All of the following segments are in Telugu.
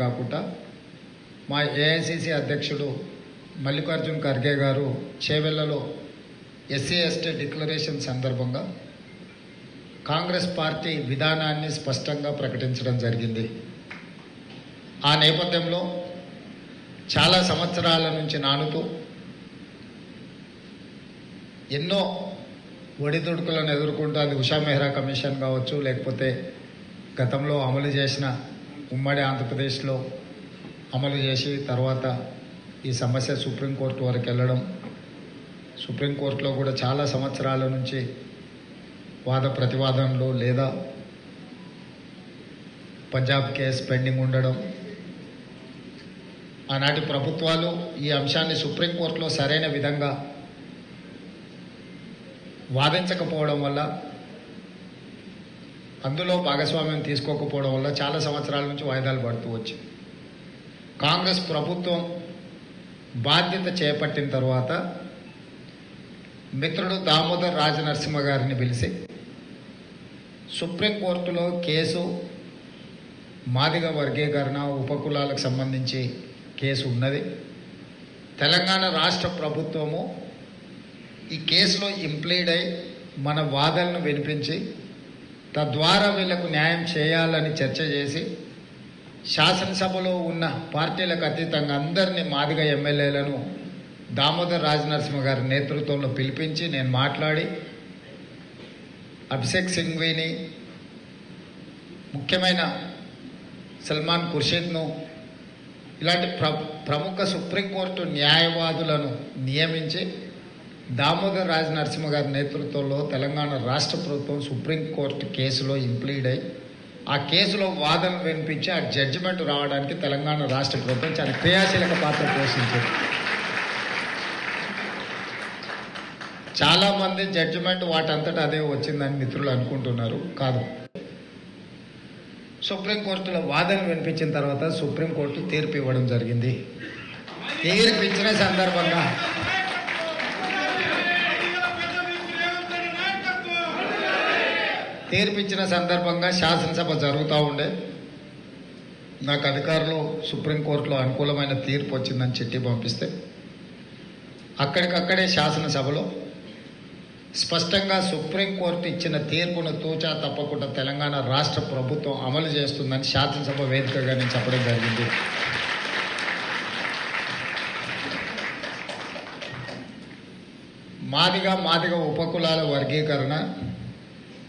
కాకుండా మా ఏఐసిసి అధ్యక్షుడు మల్లికార్జున్ ఖర్గే గారు చేవెళ్లలో ఎస్సీ ఎస్టీ డిక్లరేషన్ సందర్భంగా కాంగ్రెస్ పార్టీ విధానాన్ని స్పష్టంగా ప్రకటించడం జరిగింది. ఆ నేపథ్యంలో చాలా సంవత్సరాల నుంచి నానుతూ ఎన్నో ఒడిదుడుకులను ఎదుర్కొంటూ అది ఉషా మెహ్రా కమిషన్ కావచ్చు, లేకపోతే గతంలో అమలు చేసిన ఉమ్మడి ఆంధ్రప్రదేశ్లో అమలు చేసి తర్వాత ఈ సమస్య సుప్రీంకోర్టు వరకు వెళ్ళడం, సుప్రీంకోర్టులో కూడా చాలా సంవత్సరాల నుంచి వాద ప్రతివాదనలు లేదా పంజాబ్ కేసు పెండింగ్ ఉండడం, ఆనాటి ప్రభుత్వాలు ఈ అంశాన్ని సుప్రీంకోర్టులో సరైన విధంగా వాదించకపోవడం వల్ల, అందులో భాగస్వామ్యం తీసుకోకపోవడం వల్ల చాలా సంవత్సరాల నుంచి వాయిదాలు పడుతూ వచ్చింది. కాంగ్రెస్ ప్రభుత్వం బాధ్యత చేపట్టిన తర్వాత మిత్రుడు దామోదర్ రాజనరసింహ గారిని పిలిచి సుప్రీంకోర్టులో కేసు మాదిగ వర్గీకరణ ఉపకులాలకు సంబంధించి కేసు ఉన్నది. తెలంగాణ రాష్ట్ర ప్రభుత్వము ఈ కేసులో ఇంప్లీడ్ అయి మన వాదనను వినిపించి తద్వారా వీళ్లకు న్యాయం చేయాలని చర్చ చేసి శాసనసభలో ఉన్న పార్టీలకు అతీతంగా అందరినీ మాదిగ ఎమ్మెల్యేలను దామోదర్ రాజనరసింహ గారి నేతృత్వంలో పిలిపించి నేను మాట్లాడి అభిషేక్ సింఘ్వీని, ముఖ్యమైన సల్మాన్ ఖుర్షీద్ను, ఇలాంటి ప్రముఖ సుప్రీంకోర్టు న్యాయవాదులను నియమించి దామోదర్ రాజనరసింహ గారి నేతృత్వంలో తెలంగాణ రాష్ట్ర ప్రభుత్వం సుప్రీంకోర్టు కేసులో ఇంప్లీడ్ అయి ఆ కేసులో వాదనలు వినిపించి ఆ జడ్జిమెంట్ రావడానికి తెలంగాణ రాష్ట్ర ప్రభుత్వం చాలా క్రియాశీలక పాత్ర పోషించింది. చాలామంది జడ్జిమెంట్ వాటంతటా అదే వచ్చిందని మిత్రులు అనుకుంటున్నారు. కాదు, సుప్రీంకోర్టులో వాదన వినిపించిన తర్వాత సుప్రీంకోర్టు తీర్పు ఇవ్వడం జరిగింది. తీర్పు ఇచ్చిన సందర్భంగా శాసనసభ జరుగుతూ ఉండే నాకు అధికారులు సుప్రీంకోర్టులో అనుకూలమైన తీర్పు వచ్చిందని చిట్టి పంపిస్తే అక్కడికక్కడే శాసనసభలో స్పష్టంగా సుప్రీంకోర్టు ఇచ్చిన తీర్పును తూచా తప్పకుండా తెలంగాణ రాష్ట్ర ప్రభుత్వం అమలు చేస్తుందని శాసనసభ వేదికగా నేను చెప్పడం జరిగింది. మాదిగ ఉపకులాల వర్గీకరణ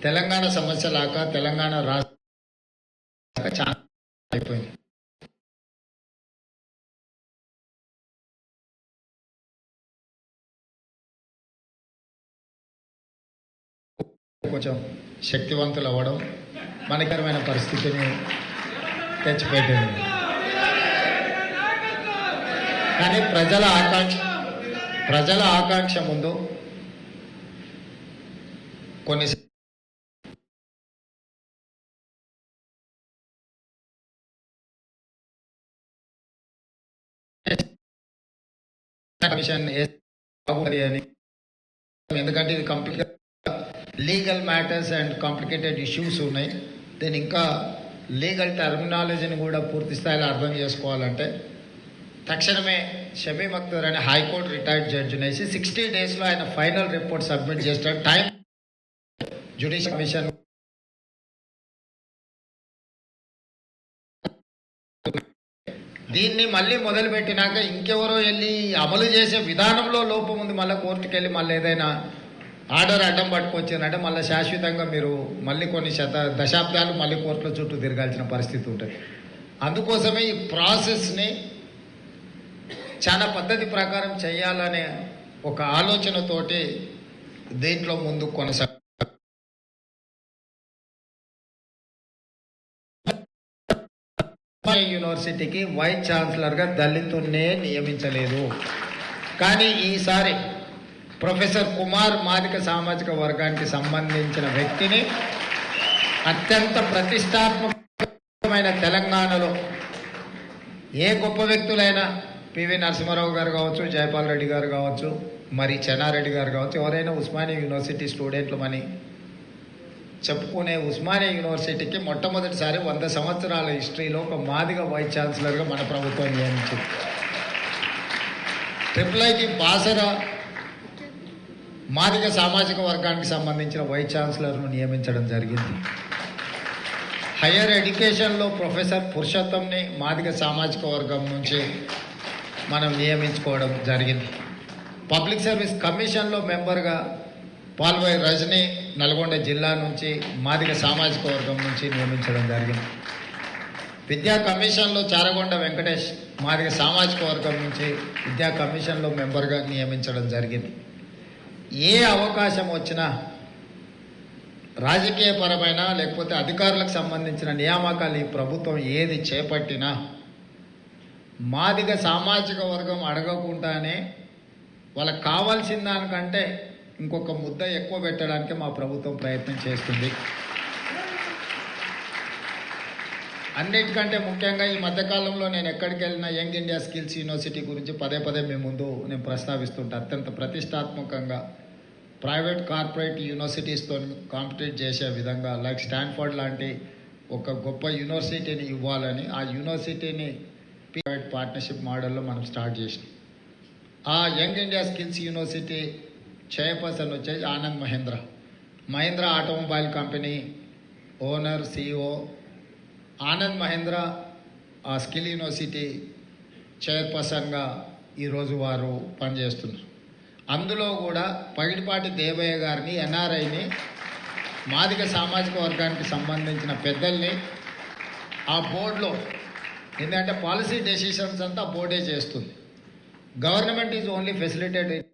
తెలంగాణ సమస్య లాగా తెలంగాణ రాష్ట్ర చాలా అయిపోయింది. కొంచెం శక్తివంతులు అవ్వడం మనకరమైన పరిస్థితిని తెచ్చిపెట్టింది. కానీ ప్రజల ఆకాంక్ష ముందు కొన్ని కమిషన్ అని, ఎందుకంటే ఇది కంప్లీట్గా legal matters and complicated issues ఉన్నాయి. దీని ఇంకా లీగల్ టర్మినాలజీని కూడా పూర్తి స్థాయిలో అర్థం చేసుకోవాలంటే తక్షణమే షమీమ్ అఖ్తర్ అనే హైకోర్టు రిటైర్డ్ జడ్జిని వేసి 60 డేస్లో ఆయన ఫైనల్ రిపోర్ట్ సబ్మిట్ చేస్తాడు. టైం జ్యుడిషియల్ కమిషన్ దీన్ని మళ్ళీ మొదలుపెట్టినాక ఇంకెవరో వెళ్ళి అమలు చేసే విధానంలో లోపం ఉంది, మళ్ళీ కోర్టుకు వెళ్ళి మళ్ళీ ఏదైనా ఆర్డర్ అడ్డం పట్టుకొచ్చిందంటే మళ్ళీ శాశ్వతంగా మీరు మళ్ళీ కొన్ని దశాబ్దాలు మళ్ళీ కోర్టుల చుట్టూ తిరగాల్సిన పరిస్థితి ఉంటుంది. అందుకోసమే ఈ ప్రాసెస్ని చాలా పద్ధతి ప్రకారం చేయాలనే ఒక ఆలోచనతోటి దీంట్లో ముందు యూనివర్సిటీకి వైస్ ఛాన్సలర్గా దళితున్నే నియమించలేదు. కానీ ఈసారి ప్రొఫెసర్ కుమార్ మాదిక సామాజిక వర్గానికి సంబంధించిన వ్యక్తిని అత్యంత ప్రతిష్టాత్మకమైన తెలంగాణలో ఏ గొప్ప వ్యక్తులైనా పివి నరసింహారావు గారు కావచ్చు, జయపాల్ రెడ్డి గారు కావచ్చు, మరి చెన్నారెడ్డి గారు కావచ్చు, ఎవరైనా ఉస్మానియా యూనివర్సిటీ స్టూడెంట్లు అని చెప్పుకునే ఉస్మానియా యూనివర్సిటీకి మొట్టమొదటిసారి 100 సంవత్సరాల హిస్టరీలో ఒక మాదిగ వైస్ ఛాన్సలర్గా మన ప్రభుత్వం నియమించింది. IIIT బాసర మాదిగ సామాజిక వర్గానికి సంబంధించిన వైస్ ఛాన్సలర్ను నియమించడం జరిగింది. హయ్యర్ ఎడ్యుకేషన్లో ప్రొఫెసర్ పురుషోత్తంని మాదిగ సామాజిక వర్గం నుంచి మనం నియమించుకోవడం జరిగింది. పబ్లిక్ సర్వీస్ కమిషన్లో మెంబర్గా పాల్వై రజని నల్గొండ జిల్లా నుంచి మాదిగ సామాజిక వర్గం నుంచి నియమించడం జరిగింది. విద్యా కమిషన్లో చారగొండ వెంకటేష్ మాదిగ సామాజిక వర్గం నుంచి విద్యా కమిషన్లో మెంబర్గా నియమించడం జరిగింది. ఏ అవకాశం వచ్చినా రాజకీయపరమైన లేకపోతే అధికారులకు సంబంధించిన నియామకాలు ఈ ప్రభుత్వం ఏది చేపట్టినా మాదిగ సామాజిక వర్గం అడగకుండానే వాళ్ళకి కావాల్సిన దానికంటే ఇంకొక ముద్ద ఎక్కువ పెట్టడానికి మా ప్రభుత్వం ప్రయత్నం చేస్తుంది. అన్నిటికంటే ముఖ్యంగా ఈ మధ్యకాలంలో నేను ఎక్కడికి వెళ్ళినా యంగ్ ఇండియా స్కిల్స్ యూనివర్సిటీ గురించి పదే పదే మీ ముందు నేను ప్రస్తావిస్తుంటా. అత్యంత ప్రతిష్టాత్మకంగా ప్రైవేట్ కార్పొరేట్ యూనివర్సిటీస్తో కాంపిటీట్ చేసే విధంగా లైక్ స్టాన్ఫర్డ్ లాంటి ఒక గొప్ప యూనివర్సిటీని ఇవ్వాలని ఆ యూనివర్సిటీని ప్రైవేట్ పార్ట్నర్షిప్ మోడల్లో మనం స్టార్ట్ చేసినాం. ఆ young India skills university chairperson వచ్చేసి Anand Mahindra automobile company owner CEO Anand Mahindra ఆ స్కిల్ యూనివర్సిటీ చైర్పర్సన్గా ఈరోజు వారు పనిచేస్తున్నారు. అందులో కూడా పగిడిపాటి దేవయ్య గారిని ఎన్ఆర్ఐని మాదిగ సామాజిక వర్గానికి సంబంధించిన పెద్దల్ని ఆ బోర్డులో, ఎందుకంటే పాలసీ డెసిషన్స్ అంతా బోర్డే చేస్తుంది. Government is only facilitated.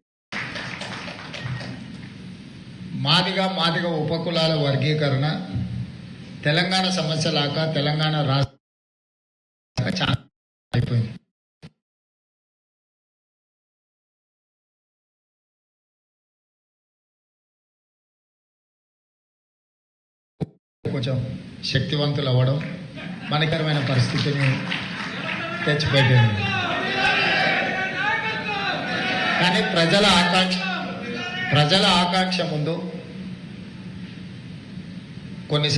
మాదిగ ఉపకులాల వర్గీకరణ తెలంగాణ సమస్య లాగా తెలంగాణ రాష్ట్ర చాలా అయిపోయింది. కొంచెం శక్తివంతులు అవ్వడం మనకరమైన పరిస్థితిని తెచ్చిపెట్టింది. కానీ ప్రజల ఆకాంక్ష ముందు కొన్ని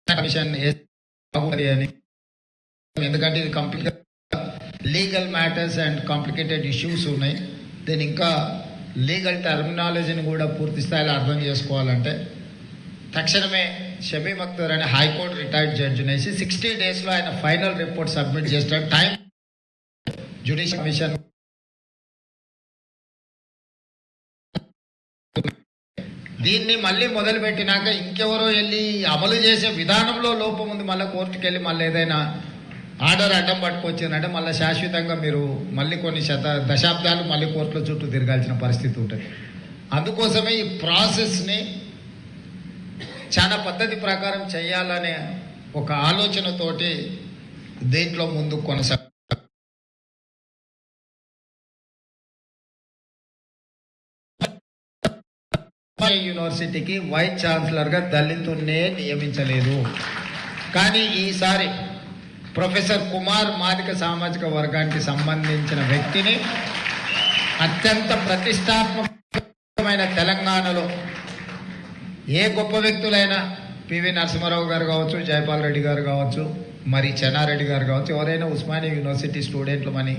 కమిషన్ అని, ఎందుకంటే ఇది కంప్లీట్గా legal matters and complicated issues ఉన్నాయి. దీని ఇంకా లీగల్ టర్మినాలజీని కూడా పూర్తి స్థాయిలో అర్థం చేసుకోవాలంటే తక్షణమే షమీమ్ అఖ్తర్ అనే హైకోర్టు రిటైర్డ్ జడ్జి అనేసి 60 డేస్లో ఆయన ఫైనల్ రిపోర్ట్ సబ్మిట్ చేస్తాడు. టైం జ్యుడిషియల్ కమిషన్ దీన్ని మళ్ళీ మొదలుపెట్టినాక ఇంకెవరో వెళ్ళి అమలు చేసే విధానంలో లోపం ఉంది, మళ్ళీ కోర్టుకు వెళ్ళి మళ్ళీ ఏదైనా ఆర్డర్ అడ్డం పట్టుకొచ్చిందంటే మళ్ళీ శాశ్వతంగా మీరు మళ్ళీ కొన్ని దశాబ్దాలు మళ్ళీ కోర్టుల చుట్టూ తిరగాల్సిన పరిస్థితి ఉంటుంది. అందుకోసమే ఈ ప్రాసెస్ని చాలా పద్ధతి ప్రకారం చేయాలనే ఒక ఆలోచనతోటి దీంట్లో ముందు యూనివర్సిటీకి వైస్ ఛాన్సలర్గా దళితున్నే నియమించలేదు. కానీ ఈసారి ప్రొఫెసర్ కుమార్ మాదిక సామాజిక వర్గానికి సంబంధించిన వ్యక్తిని అత్యంత ప్రతిష్టాత్మకమైన తెలంగాణలో ఏ గొప్ప వ్యక్తులైనా పివి నరసింహారావు గారు కావచ్చు, జయపాల్ రెడ్డి గారు కావచ్చు, మరి చెన్నారెడ్డి గారు కావచ్చు, ఎవరైనా ఉస్మానియా యూనివర్సిటీ స్టూడెంట్లమని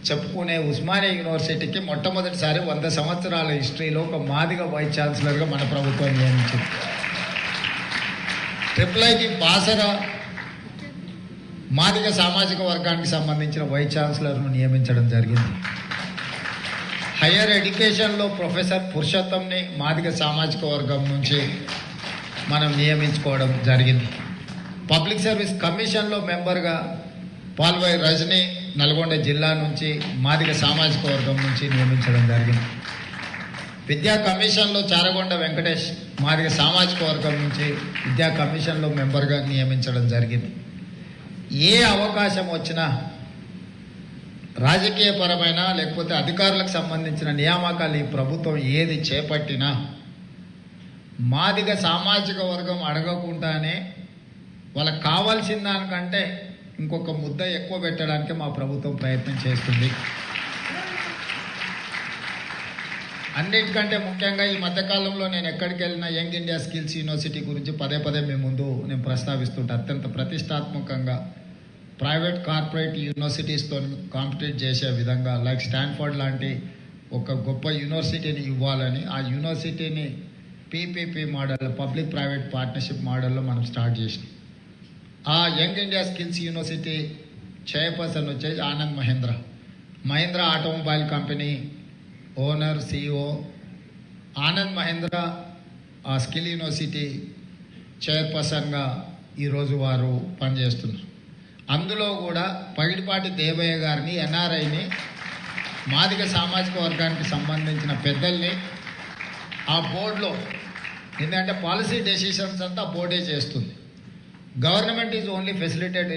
చెప్పుకునే ఉస్మానియా యూనివర్సిటీకి మొట్టమొదటిసారి 100 సంవత్సరాల హిస్టరీలో ఒక మాదిగ వైస్ ఛాన్సలర్గా మన ప్రభుత్వం నియమించింది. IIIT బాసర మాదిగ సామాజిక వర్గానికి సంబంధించిన వైస్ ఛాన్సలర్ను నియమించడం జరిగింది. హయ్యర్ ఎడ్యుకేషన్లో ప్రొఫెసర్ పురుషోత్తంని మాదిగ సామాజిక వర్గం నుంచి మనం నియమించుకోవడం జరిగింది. పబ్లిక్ సర్వీస్ కమిషన్లో మెంబర్గా పాల్వై రజని నల్గొండ జిల్లా నుంచి మాదిగ సామాజిక వర్గం నుంచి నియమించడం జరిగింది. విద్యా కమిషన్లో చారగొండ వెంకటేష్ మాదిగ సామాజిక వర్గం నుంచి విద్యా కమిషన్లో మెంబర్గా నియమించడం జరిగింది. ఏ అవకాశం వచ్చినా రాజకీయపరమైన లేకపోతే అధికారులకు సంబంధించిన నియామకాలు ఈ ప్రభుత్వం ఏది చేపట్టినా మాదిగ సామాజిక వర్గం అడగకుండానే వాళ్ళకి కావాల్సిన దానికంటే ఇంకొక ముద్ద ఎక్కువ పెట్టడానికి మా ప్రభుత్వం ప్రయత్నం చేస్తుంది. అన్నిటికంటే ముఖ్యంగా ఈ మధ్యకాలంలో నేను ఎక్కడికి వెళ్ళినా యంగ్ ఇండియా స్కిల్స్ యూనివర్సిటీ గురించి పదే పదే మీ ముందు నేను ప్రస్తావిస్తుంటా. అత్యంత ప్రతిష్టాత్మకంగా ప్రైవేట్ కార్పొరేట్ యూనివర్సిటీస్తో కాంపిటీట్ చేసే విధంగా లైక్ స్టాన్ఫర్డ్ లాంటి ఒక గొప్ప యూనివర్సిటీని ఇవ్వాలని, ఆ యూనివర్సిటీని PPP model, public private partnership మోడల్లో మనం స్టార్ట్ చేసినాం. ఆ young India skills university chairperson వచ్చేసి Anand Mahindra automobile company owner, CEO Anand Mahindra ఆ స్కిల్ యూనివర్సిటీ చైర్పర్సన్గా ఈరోజు వారు పనిచేస్తున్నారు. అందులో కూడా పగిడిపాటి దేవయ్య గారిని, ఎన్ఆర్ఐని, మాదిగ సామాజిక వర్గానికి సంబంధించిన పెద్దల్ని ఆ బోర్డులో, ఎందుకంటే పాలసీ డెసిషన్స్ అంతా బోర్డే చేస్తుంది. Government is only facilitate